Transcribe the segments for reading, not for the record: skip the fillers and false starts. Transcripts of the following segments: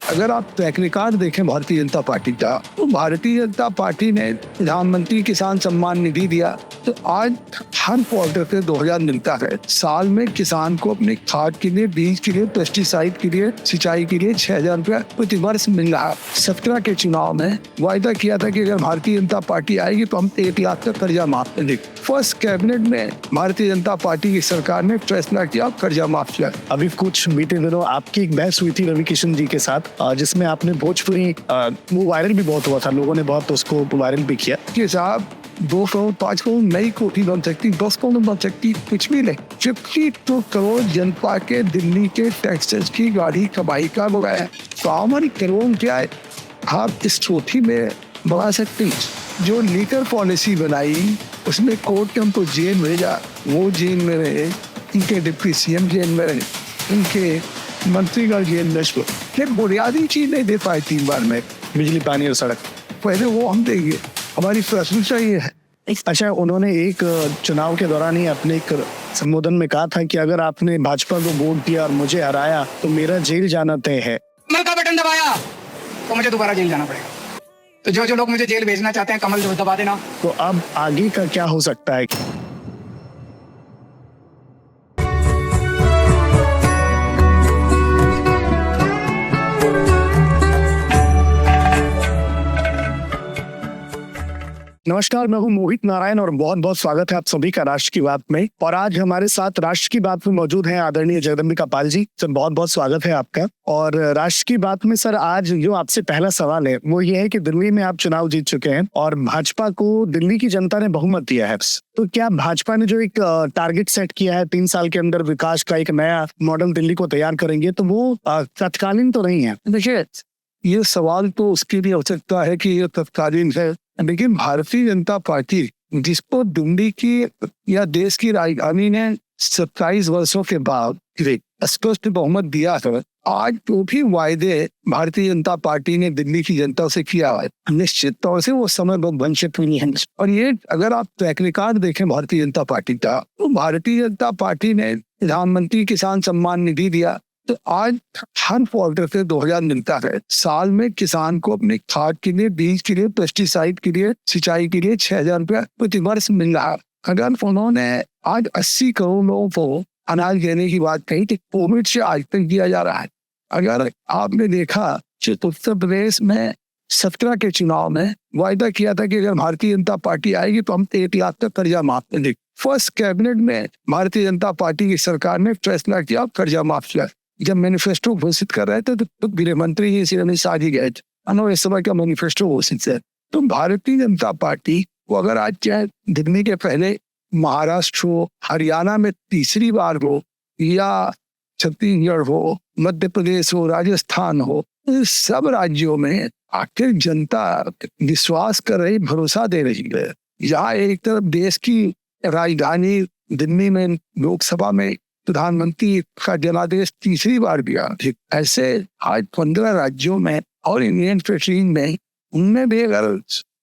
अगर आप track record देखें भारतीय जनता पार्टी का, तो भारतीय जनता पार्टी ने प्रधानमंत्री किसान सम्मान निधि दिया, तो आज हर क्वार्टर से 2000 मिलता है। साल में किसान को अपने खाद के लिए, बीज के लिए, पेस्टिसाइड के लिए, सिंचाई के लिए 6000 रुपया प्रति वर्ष मिल रहा है। 17 के चुनाव में वायदा किया था कि अगर भारतीय जनता पार्टी आएगी तो हम 1 लाख का कर्जा माफ कर देंगे। फर्स्ट कैबिनेट में भारतीय जनता पार्टी की सरकार ने फैसला किया, कर्जा माफ किया। अभी कुछ बीते दिनों आपकी एक बहस हुई थी रवि किशन जी के साथ, जिसमें आपने भोजपुरी, वो वायरल भी बहुत हुआ था, लोगों ने बहुत उसको वायरल भी किया कि साहब 2 करोड़ 5 करोड़ नई कोठी बन सकती, 10 करोड़ बन सकती, कुछ भी नहीं। 52 करोड़ जनता के दिल्ली के टैक्सेस की गाड़ी कमाई का बुराया। तो हमारी करोड़ क्या है, आप इस कोठी में बढ़ा सकते हैं। जो लीकर पॉलिसी बनाई उसमें कोर्ट ने हमको जेल भेजा, वो जेल में रहे, इनके डिप्टी सीएम जेल में रहे, इनके मंत्रीगण जेल में रहे। बुनियादी चीज नहीं दे पाई 3 बार में, बिजली, पानी और सड़क। पहले वो हम देंगे, हमारी प्राथमिकता ये है। अच्छा, उन्होंने एक चुनाव के दौरान ही अपने एक संबोधन में कहा था कि अगर आपने भाजपा को वोट दिया और मुझे हराया तो मेरा जेल जाना तय है। कमल का बटन दबाया तो मुझे दोबारा जेल जाना पड़ेगा। तो जो लोग मुझे जेल भेजना चाहते हैं, कमल दबा देना। तो अब आगे का क्या हो सकता है? नमस्कार, मैं हूं मोहित नारायण और बहुत बहुत स्वागत है आप सभी का राष्ट्र की बात में। और आज हमारे साथ राष्ट्र की बात में मौजूद हैं आदरणीय जगदम्बिका पाल जी। सर, बहुत बहुत स्वागत है आपका। और राष्ट्र की बात में सर, आज जो आपसे पहला सवाल है वो ये है कि दिल्ली में आप चुनाव जीत चुके हैं और भाजपा को दिल्ली की जनता ने बहुमत दिया है। तो क्या भाजपा ने जो एक टारगेट सेट किया है 3 साल के अंदर विकास का एक नया मॉडल दिल्ली को तैयार करेंगे, तो वो तत्कालीन तो नहीं है? देखिए, ये सवाल तो उसके लिए हो सकता है कि ये तत्कालीन है, लेकिन भारतीय जनता पार्टी जिसको दिल्ली की या देश की राजधानी ने 27 वर्षों के बाद स्पष्ट बहुमत दिया है, आज जो भी वायदे भारतीय जनता पार्टी ने दिल्ली की जनता से किया है, निश्चित तौर से वो समय वंचित नहीं है। और ये अगर आप ट्रैक रिकॉर्ड देखें भारतीय जनता पार्टी का, तो भारतीय जनता पार्टी ने प्रधानमंत्री किसान सम्मान निधि दिया, तो आज हर क्वार्टर से 2000 मिलता है। साल में किसान को अपने खाद के लिए, बीज के लिए, पेस्टिसाइड के लिए, सिंचाई के लिए 6000 रुपया प्रति वर्ष मिल रहा है। अगर उन्होंने आज 80 करोड़ लोगों को अनाज देने की बात कही, तो कोविड से आज तक दिया जा रहा है। अगर आपने देखा कि उत्तर प्रदेश में 17 के चुनाव में वायदा किया था कि अगर भारतीय जनता पार्टी आएगी तो हम 1 लाख का कर्जा माफ कर देंगे। फर्स्ट कैबिनेट में भारतीय जनता पार्टी की सरकार ने फैसला किया, कर्जा माफ किया। जब मैनिफेस्टो घोषित कर रहे थे तो गृह मंत्री जी श्री अमित शाह जी गए थे, इस समय का मैनिफेस्टो घोषित है। तो भारतीय जनता पार्टी को अगर आज चाहे दिल्ली के पहले महाराष्ट्र हो, हरियाणा में तीसरी बार हो, या छत्तीसगढ़ हो, मध्य प्रदेश हो, राजस्थान हो, सब राज्यों में आखिर जनता विश्वास कर रही, भरोसा दे रही है। यहाँ एक तरफ देश की राजधानी दिल्ली में लोकसभा में प्रधानमंत्री का जनादेश तीसरी बार दिया, ऐसे आज 15 राज्यों में और यूनियन टेरिटरी में, उनमें भी अगर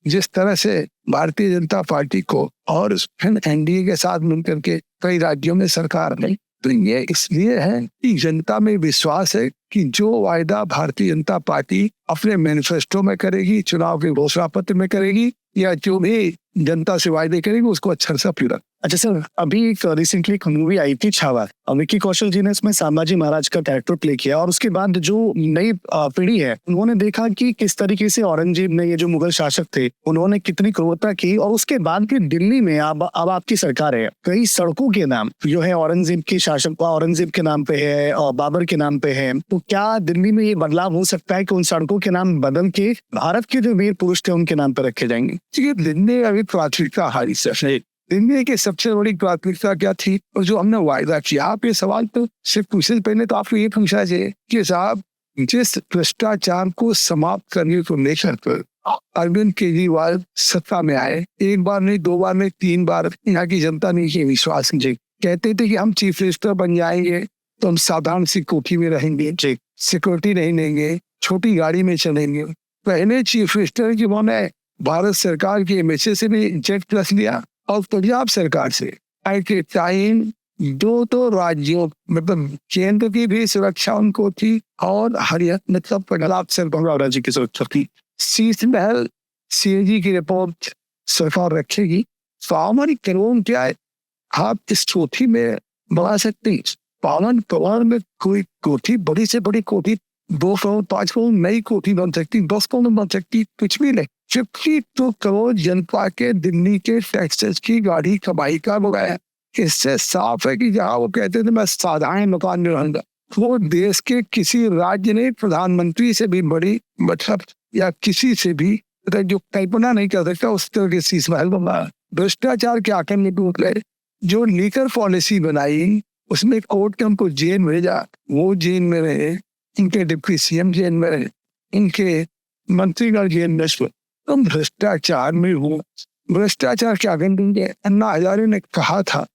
जिस तरह से भारतीय जनता पार्टी को और एनडीए के साथ मिलकर के कई राज्यों में सरकार है, तो ये इसलिए है कि जनता में विश्वास है कि जो वायदा भारतीय जनता पार्टी अपने मैनिफेस्टो में करेगी, चुनाव के घोषणा पत्र में करेगी, या जो भी जनता से वायदे करेगी उसको अच्छा सा पूरा। अच्छा सर, अभी एक रिसेंटली एक मूवी आई थी छावा, विक्की कौशल जी ने इसमें संभाजी महाराज का कैरेक्टर प्ले किया, और उसके बाद जो नई पीढ़ी है उन्होंने देखा कि किस तरीके से औरंगजेब ने, ये जो मुगल शासक थे, उन्होंने कितनी क्रूरता की। और उसके बाद फिर दिल्ली में अब आपकी सरकार है, कई सड़कों के नाम जो है औरंगजेब की शासक औरंगजेब के नाम पे है और बाबर के नाम पे है। तो क्या दिल्ली में ये बदलाव हो सकता है कि उन सड़कों के नाम बदल के भारत के जो वीर पुरुष थे उनके नाम पे रखे जाएंगे? दिल्ली अभी प्राथमिकता हारी से दिल्ली की सबसे बड़ी प्राथमिकता क्या थी और जो हमने वायदा किया। आप ये सवाल तो सिर्फ पूछने से पहले तो आपको ये पूछना चाहिए कि साहब, जिस भ्रष्टाचार को समाप्त करने को लेकर कर अरविंद केजरीवाल सत्ता में आए, 1 बार नहीं, 2 बार नहीं, 3 बार यहाँ की जनता ने ये विश्वास किया। कहते थे कि हम चीफ मिनिस्टर बन जाएंगे तो हम साधारण सी कोठी में रहेंगे, सिक्योरिटी नहीं लेंगे, छोटी गाड़ी में चलेंगे। पहले चीफ मिनिस्टर जिन्होंने भारत सरकार के एमएचए से भी जेट प्लस लिया और पंजाब सरकार से टाइम दो तो राज्यों मतलब केंद्र की भी सुरक्षा उनको थी और हरियाणा मतलब पंजाब सरकार राज्य की सुरक्षा थी। शीतमहल सीएजी की रिपोर्ट सरकार रखेगी। तो हमारी कानून क्या है, आप इस कोठी में बना सकते हैं। 52 करोड़ में कोई कोठी, बड़ी से बड़ी कोठी 2 करोड़ 5 करोड़ नई कोठी बन सकती, 10 करोड़ बन सकती, कुछ भी नहीं। 52 करोड़ जनता के दिल्ली के टैक्सेस की गाड़ी कमाई का बगाया। इससे साफ है कि जहाँ वो कहते थे मैं साधारण मकान में रहूंगा, वो देश के किसी राज्य ने प्रधानमंत्री से भी बड़ी मतलब या किसी से भी जो कल्पना नहीं कर सकता उस तरह के शीश महल बनाया। भ्रष्टाचार के आंकड़े में टूट गए। जो लीकर पॉलिसी बनाई उसमें कोर्ट ने उनको जेल भेजा, वो जेल में रहे, इनके डिप्टी सीएम जेल में रहे, इनके मंत्रीगण जेल में। तुम भ्रष्टाचार में हो, भ्रष्टाचार क्या करेंगे। अन्ना हजारे ने कहा था,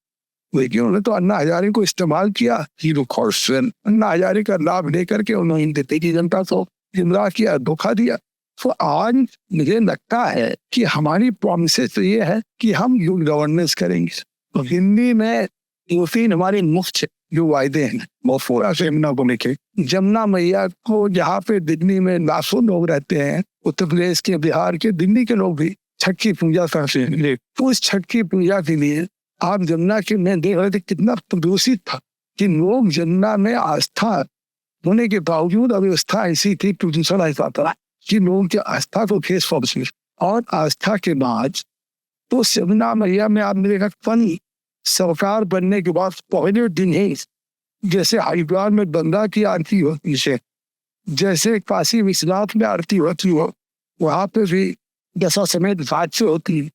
लेकिन उन्होंने तो अन्ना हजारे को इस्तेमाल किया हीरो कॉर्सन। अन्ना हजारे का लाभ लेकर के उन्होंने दिल्ली की जनता को गुमराह किया, धोखा दिया। तो आज मुझे लगता है कि हमारी प्रॉमिसेस तो ये है कि हम गुड गवर्नेंस करेंगे। तो हिंदी में वो 3 हमारे मुख्य जो वायदे हैं वो पूरा यमुना को लेके, जमुना मैया को जहाँ पे दिल्ली में लाखों लोग रहते हैं, उत्तर प्रदेश के, बिहार के, दिल्ली के लोग भी छठ की पूजा करते हैं। तो उस छठ की पूजा के लिए आप जमुना के में देख रहे थे कितना प्रदूषित था कि लोग जमुना में आस्था होने के बावजूद अव्यवस्था ऐसी थी, प्रदूषण ऐसा था कि लोगों की आस्था को ठेस पहुंची। और आस्था के बाद तो यमुना मैया में आपने देखा फन सरकार बनने के बाद पहले दिन ही जैसे हरिद्वार में गंगा की आरती होती है, जैसे काशी विश्वनाथ में आरती होती हो, वहां पे भी जैसा समय घाट से होती है,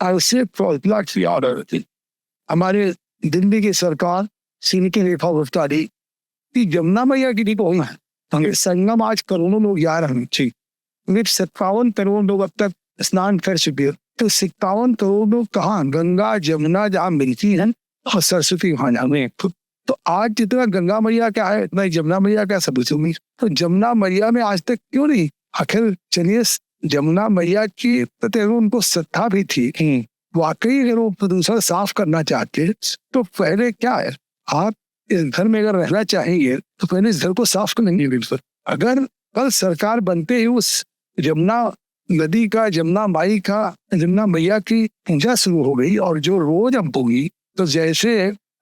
ऐसे फौजला की ऑर्डर होती। हमारे दिल्ली की सरकार सीनिकी रेखा गुप्तारी कि जमुना मैया की नहीं है संगम आज करोड़ों लोग जा रहे हैं। 57 करोड़ लोग अब तक स्नान कर चुके हैं। तो 57 करोड़ लोग कहाँ, गंगा जमुना जहाँ मिलती है और सरस्वती वहां जाने। तो आज जितना गंगा मैया का है इतना जमुना मैया का सब उम्मीद। तो जमुना मैया में आज तक क्यों नहीं, आखिर चलिए जमुना मैया की प्रति उनको श्रद्धा भी थी। वाकई अगर वो प्रदूषण साफ करना चाहते तो पहले क्या है, आप इस घर में अगर रहना चाहेंगे तो पहले इस घर को साफ करेंगे। अगर कल सरकार बनते ही उस जमुना नदी का, जमुना माई का, जमुना मैया की पूजा शुरू हो गई और जो रोज अब होगी, तो जैसे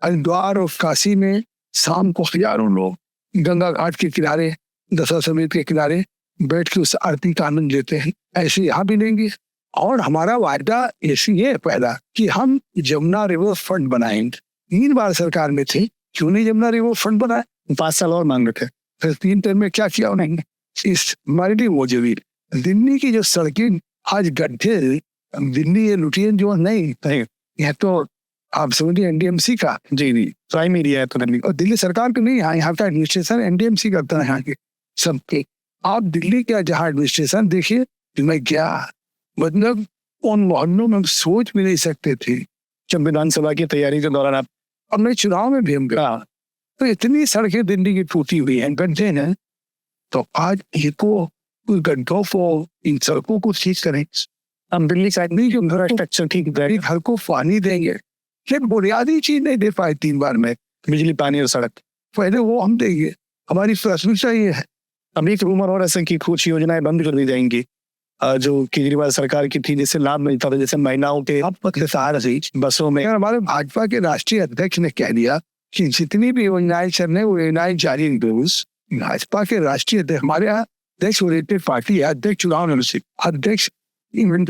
हरिद्वार और काशी में शाम को हजारों लोग गंगा घाट के किनारे, दशाश्वमेध के किनारे बैठ के उस आरती का आनंद लेते हैं, ऐसे यहाँ भी लेंगे। और हमारा वायदा ऐसी है पहला कि हम जमुना रिवर फंड बनाएंगे। 3 बार सरकार में थे, क्यों नहीं जमुना रिवर फंड बनाए, 5 साल और मांग रखे। फिर 3 टर्म में क्या किया उन्होंने, इस हमारे लिए वो जरूरी। दिल्ली की जो सड़कें आज गड्ढे, दिल्ली ये लुटियन जो नहीं, यह तो आप समझिए एनडीएमसी का जी प्राइम एरिया है तो दिल्ली, और दिल्ली सरकार का नहीं, यहाँ का एडमिनिस्ट्रेशन एनडीएमसी करता है यहाँ के सबके। आप दिल्ली का जहाँ एडमिनिस्ट्रेशन देखिए, मैं क्या मतलब उन मोहल्लों में सोच भी नहीं सकते थे जब विधानसभा की तैयारी के दौरान आप, अब मैं चुनाव में भी हम गया तो इतनी सड़कें दिल्ली की टूटी हुई हैं, गड्ढे हैं। तो आज इनको गड्ढों को, इन सड़कों को ठीक करें। हम दिल्ली साइड में जो इंफ्रास्ट्रक्चर ठीक करें, घर को पानी देंगे, ये बुनियादी चीज नहीं दे पाए 3 बार में, बिजली, पानी और सड़क, पहले वो हम देंगे। हमारी प्राथमिकता ये है। अभी एक रूमर और ऐसे की कुछ योजनाएं बंद कर दी जाएंगी जो केजरीवाल सरकार की थी, जिससे लाभ मिलता था, जैसे महिलाओं के बसों में। हमारे भाजपा के राष्ट्रीय अध्यक्ष ने कह दिया कि जितनी भी योजनाएं चल रही वो योजनाएं जारी रहेंगी। भाजपा के राष्ट्रीय अध्यक्ष, हमारे यहाँ अध्यक्ष ओरिएंटेड पार्टी है, अध्यक्ष चुनाव अध्यक्ष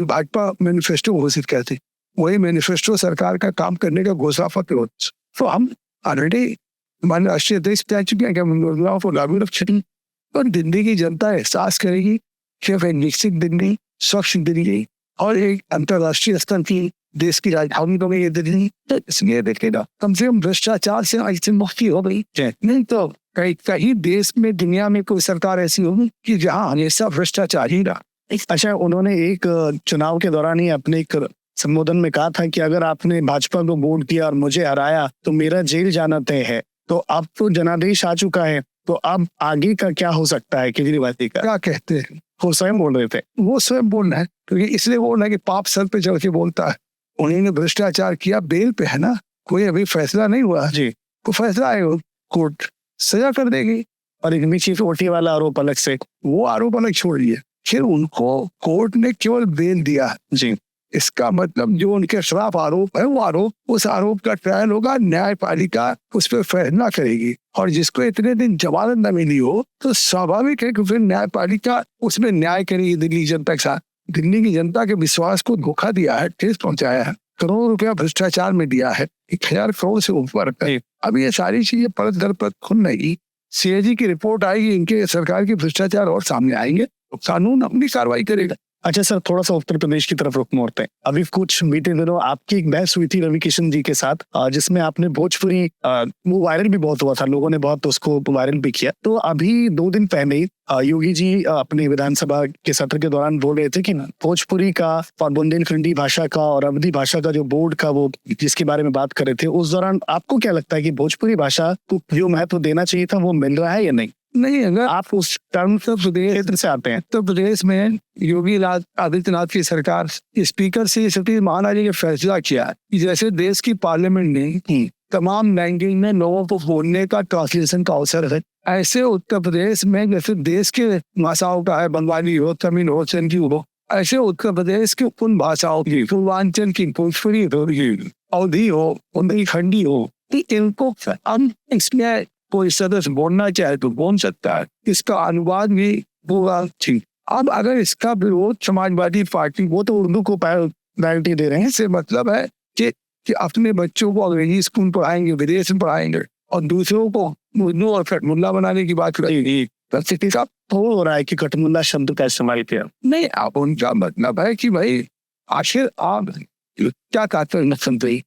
भाजपा मैनिफेस्टो घोषित करते, वही मैनिफेस्टो सरकार का काम करने का घोषणा पत्र होता। तो हम ऑलरेडी हमारे राष्ट्रीय अध्यक्ष कह चुके हैं कि हम योजनाओं को लागू रखेंगे और दिल्ली की जनता एहसास करेगी कि एक विकसित दिल्ली, स्वच्छ दिल्ली और एक अंतर्राष्ट्रीय स्तर की देश की राजधानी बनी ये दिल्ली। तो इसलिए देखेगा कम से कम भ्रष्टाचार से ऐसे मुक्ति हो गई। नहीं तो कहीं देश में, दुनिया में कोई सरकार ऐसी होगी कि जहाँ हमेशा भ्रष्टाचार ही रहा। अच्छा, उन्होंने एक चुनाव के दौरान ही अपने एक संबोधन में कहा था कि अगर आपने भाजपा को वोट किया और मुझे हराया तो मेरा जेल जाना तय है। तो अब तो जनादेश आ चुका है, तो अब आगे का क्या हो सकता है केजरीवाल जी का? क्या कहते हैं, वो स्वयं बोल रहे थे, वो स्वयं बोल रहे हैं, क्योंकि इसलिए बोल रहे हैं कि पाप सर पे चढ़ के बोलता है। उन्होंने भ्रष्टाचार किया, बेल पे है ना, कोई अभी फैसला नहीं हुआ जी। तो फैसला आएगा, कोर्ट सजा कर देगी। और इनमें चीफ ओटी वाला आरोप अलग से। वो आरोप अलग छोड़िए, फिर उनको कोर्ट ने केवल बेल दिया। जी। इसका मतलब जो उनके खिलाफ आरोप है वो आरोप, उस आरोप का ट्रायल होगा, न्यायपालिका उस पर फैसला करेगी। और जिसको इतने दिन जमानत न मिली हो तो स्वाभाविक है कि फिर न्यायपालिका उसमें न्याय करेगी दिल्ली जनता के साथ। दिल्ली की जनता के विश्वास को धोखा दिया है, ठेस पहुंचाया है, करोड़ों रुपया भ्रष्टाचार में दिया है, 1000 करोड़ से ऊपर है। अब ये सारी चीजें परत दर परत खुल रही, सीएजी की रिपोर्ट आएगी, इनके सरकार के भ्रष्टाचार और सामने आएंगे, तो कानून अपनी कार्रवाई करेगा। अच्छा सर, थोड़ा सा उत्तर प्रदेश की तरफ रुख मोड़ते हैं। अभी कुछ बीते दिनों आपकी एक बहस हुई थी रवि किशन जी के साथ, जिसमें आपने भोजपुरी, वो वायरल भी बहुत हुआ था, लोगों ने बहुत उसको वायरल भी किया। तो अभी 2 दिन पहले ही योगी जी अपने विधानसभा के सत्र के दौरान बोल रहे थे कि भोजपुरी का और बुंदेलखंडी भाषा का और अवधी भाषा का जो बोर्ड का वो जिसके बारे में बात कर रहे थे, उस दौरान आपको क्या लगता है कि भोजपुरी भाषा को जो महत्व देना चाहिए था वो मिल रहा है या नहीं? नहीं, अगर आप उस टर्म प्रदेश क्षेत्र से आते हैं, उत्तर प्रदेश में योगी आदित्यनाथ की सरकार स्पीकर से सतीश महाराज ने फैसला किया कि जैसे देश की पार्लियामेंट ने तमाम लैंग्वेज में लोगों को बोलने का ट्रांसलेशन का अवसर है, ऐसे उत्तर प्रदेश में जैसे देश के भाषाओं का है, बंगाली हो, तमिल हो, सिंधी हो, ऐसे उत्तर प्रदेश के उन भाषाओं की, पूर्वांचल की भोजपुरी हो, अवधी हो, बुंदेलखंडी हो, इनको इसमें कोई सदस्य बोलना चाहे तो बोल सकता है, इसका अनुवाद भी होगा। ठीक, अब अगर इसका विरोध समाजवादी पार्टी, वो तो उर्दू को प्रायोरिटी दे रहे हैं, इससे मतलब है कि अपने बच्चों को अंग्रेजी स्कूल पढ़ाएंगे, विदेश में पढ़ाएंगे और दूसरों को उर्दू और कठमुल्ला बनाने की बात करेंगे। हो रहा है कि कठमुल्ला शब्द का इस्तेमाल किया नहीं, आप उनका मतलब है कि भाई आखिर आप क्या तात्पर्य समझे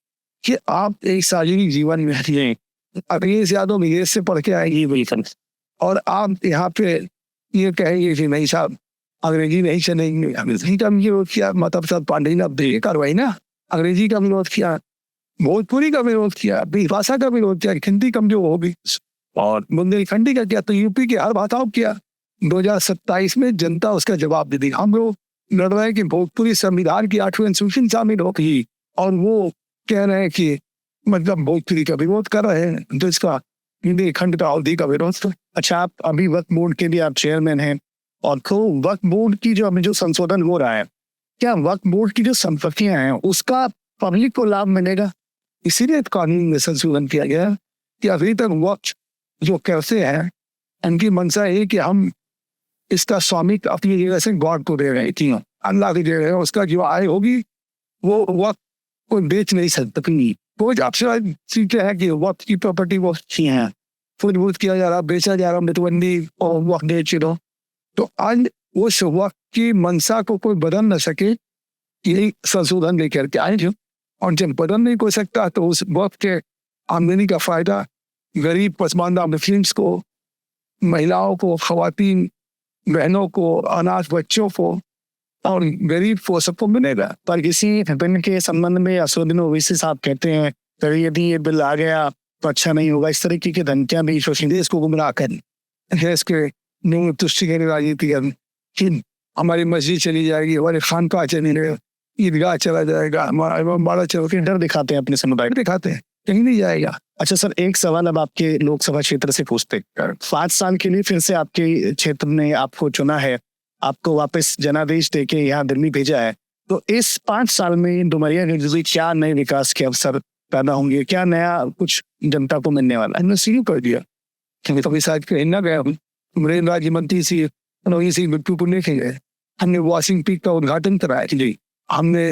कि आप एक सार्वजनिक जीवन में रहिए, अखिलेश यादव विदेश से पढ़ के आएंगी और आप यहाँ पे ये कहेंगे कि नहीं साहब अंग्रेजी नहीं चलेंगे, अंग्रेजी का विरोध किया, मतलब सब पांडे ने कार्रवाई ना, अंग्रेजी का विरोध किया, भोजपुरी का विरोध किया, भाषा का विरोध किया, हिंदी कमजोर होगी और बुंदेलखंडी का किया, तो यूपी के हर भाषाओं किया। 2027 में जनता उसका जवाब दे दी। हम लोग लड़ रहे हैं कि भोजपुरी संविधान की 8वीं अनुसूची शामिल होगी और वो कह रहे हैं कि मतलब भोजपुरी का विरोध कर रहे हैं, तो इसका बुंदेलखंड का अवधि का विरोध। अच्छा, आप अभी वक्फ बोर्ड के भी आप चेयरमैन हैं और तो वक्फ बोर्ड की जो अभी जो संशोधन हो रहा है, क्या वक्फ बोर्ड की जो संपत्तियां हैं उसका पब्लिक को लाभ मिलेगा? इसीलिए कानून में संशोधन किया गया कि अभी तक वक्फ जो कैसे हैं, उनकी मंशा है कि हम इसका स्वामित्व अपनी जगह से गॉड को दे रहे हैं, अल्लाह को दे रहे हैं, उसका जो आय होगी वो वक्त कोई बेच नहीं सकता। कोई आपसे सीखते हैं कि वक्त की प्रॉपर्टी वो अच्छी है, फुट किया जा रहा, बेचा जा रहा, मितबंदी और वक्त बेच दो, तो आज उस वक्त की मंशा को कोई बदल न सके, यही संशोधन लेकर के आए थे। और जब बदल नहीं हो सकता तो उस वक्त के आमदनी का फायदा गरीब पसमानदा मुस्लिम्स को, महिलाओं को, खवातीन बहनों को, अनाथ बच्चों को और गरीब को सबको मिलेगा। पर इसी बिल के संबंध में असदुद्दीन ओवैसी साहब कहते हैं कि यदि ये बिल आ गया तो अच्छा नहीं होगा, इस तरीके की धमकियां भी देश को गुमराह कर देश के लोग तुष्टि की राजनीति कर, हमारी मस्जिद चली जाएगी, हमारे खानका चली जाएगा, ईदगाह चला जाएगा, हमारा बड़ा चल के डर दिखाते हैं अपने समुदाय में, दिखाते हैं, कहीं नहीं जाएगा। अच्छा सर, एक सवाल अब आपके लोकसभा क्षेत्र से पूछते हैं। 5 साल के लिए फिर से आपके क्षेत्र ने आपको चुना है, आपको वापस जनादेश देके यहाँ दिल्ली भेजा है, तो इस 5 साल में डुमरिया में क्या नए विकास के अवसर पैदा होंगे, क्या नया कुछ जनता को मिलने वाला है? हमने शुरू कर दिया, कभी साथ कहीं ना गया, रेल राज्य मंत्री सी बिट्टू को लेके गए, हमने वॉशिंग पीक का उद्घाटन कराया जी, हमने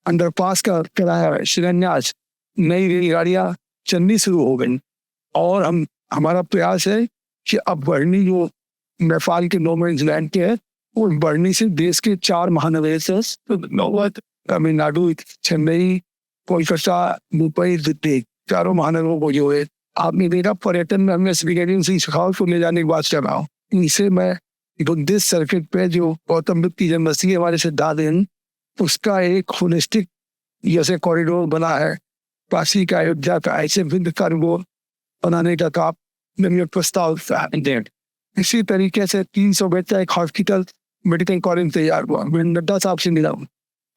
अंडरपास का कराया शिलान्यास, नई रेलगाड़ियां चलनी शुरू हो गई और हमारा प्रयास है कि अब बढ़नी जो नेपाल के नो मैंस लैंड के है वो बढ़नी से देश के 4 महानगर तमिलनाडु, चेन्नई, कोलकाता, मुंबई, दिल्ली, 4 महानगरों को जो है आपने देखा पर्यटन में हमने सिंह शेखावत को ले जाने की बात कर रहा हूँ। इनसे मैं बुद्धिस्ट सर्किट पे जो गौतम बुद्ध की जन्मस्थली है हमारे सिद्धार्थ हैं, उसका एक होलिस्टिक जैसे कॉरिडोर बना है, काशी का, अयोध्या का, ऐसे विभिन्न कॉरिडोर बनाने का काम प्रस्ताव है। इसी तरीके से 300 बेड का एक हॉस्पिटल मेडिकल कॉलेज तैयार हुआ। मैं नड्डा साहब से मिला हूँ,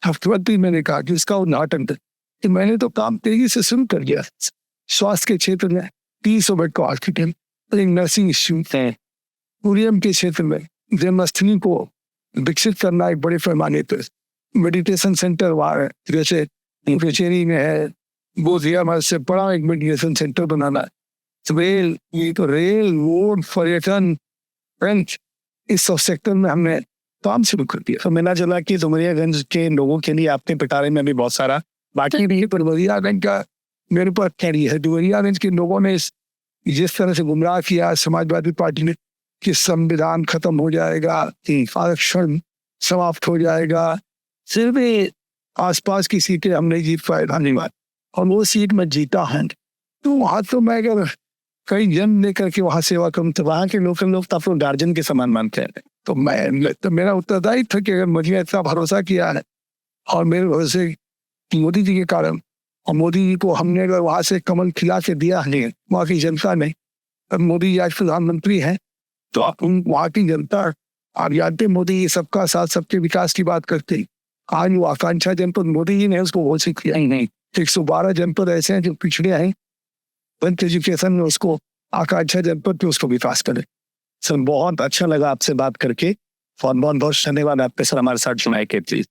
हफ्ते मैंने कहा कि उसका उद्घाटन कि मैंने तो काम तेजी से शुरू कर दिया। स्वास्थ्य के क्षेत्र में 300 बेड का हॉस्पिटल, एक नर्सिंग इंस्टीट्यूट है, टूरिज्म के क्षेत्र में जन्माष्टमी को विकसित करना एक बड़े पैमाने पर, मेडिटेशन सेंटर वहाँ है, जैसे पुडुचेरी में है, बोधिया में से बड़ा एक मेडिटेशन सेंटर बनाना है। रेल, ये तो रेल, रोड, पर्यटन, बेंच, इस सब सेक्टर में हमने काम शुरू कर दिया। तो मैंने चला कि डुमरियागंज के लोगों के लिए आपके पिटारे में भी बहुत सारा बाकी भी डुमरियागंज का मेरे ऊपर खैरी है। डुमरियागंज के लोगों ने जिस तरह से गुमराह किया समाजवादी पार्टी ने कि संविधान खत्म हो जाएगा, आरक्षण समाप्त हो जाएगा, सिर्फ आसपास की सीटें हम नहीं जीत पाए धन्यवाद, और वो सीट में जीता है। तो वहाँ तो मैं अगर कई जन लेकर के वहाँ सेवा करूँ तो वहाँ के लोकल लोग तो आपको गार्जियन के समान मानते हैं। तो मेरा उत्तरदायित्व था कि अगर मुझे इतना भरोसा किया है और मेरे भरोसे मोदी जी के कारण, और मोदी जी को हमने अगर वहाँ से कमल खिला के दिया है वहाँ की जनता ने, अब मोदी जी आज प्रधानमंत्री हैं, तो आप वहाँ की जनता, आप जानते मोदी जी सबका साथ सबके विकास की बात करते, आज वो आकांक्षा जनपद मोदी जी ने उसको घोषित किया ही नहीं। 112 जनपद ऐसे हैं जो पिछड़े हैं, पंच एजुकेशन में उसको आकांक्षा जनपद पे उसको विकास करे। सर बहुत अच्छा लगा आपसे बात करके, और बहुत बहुत धन्यवाद आपके सर हमारे साथ जुड़ने के लिए।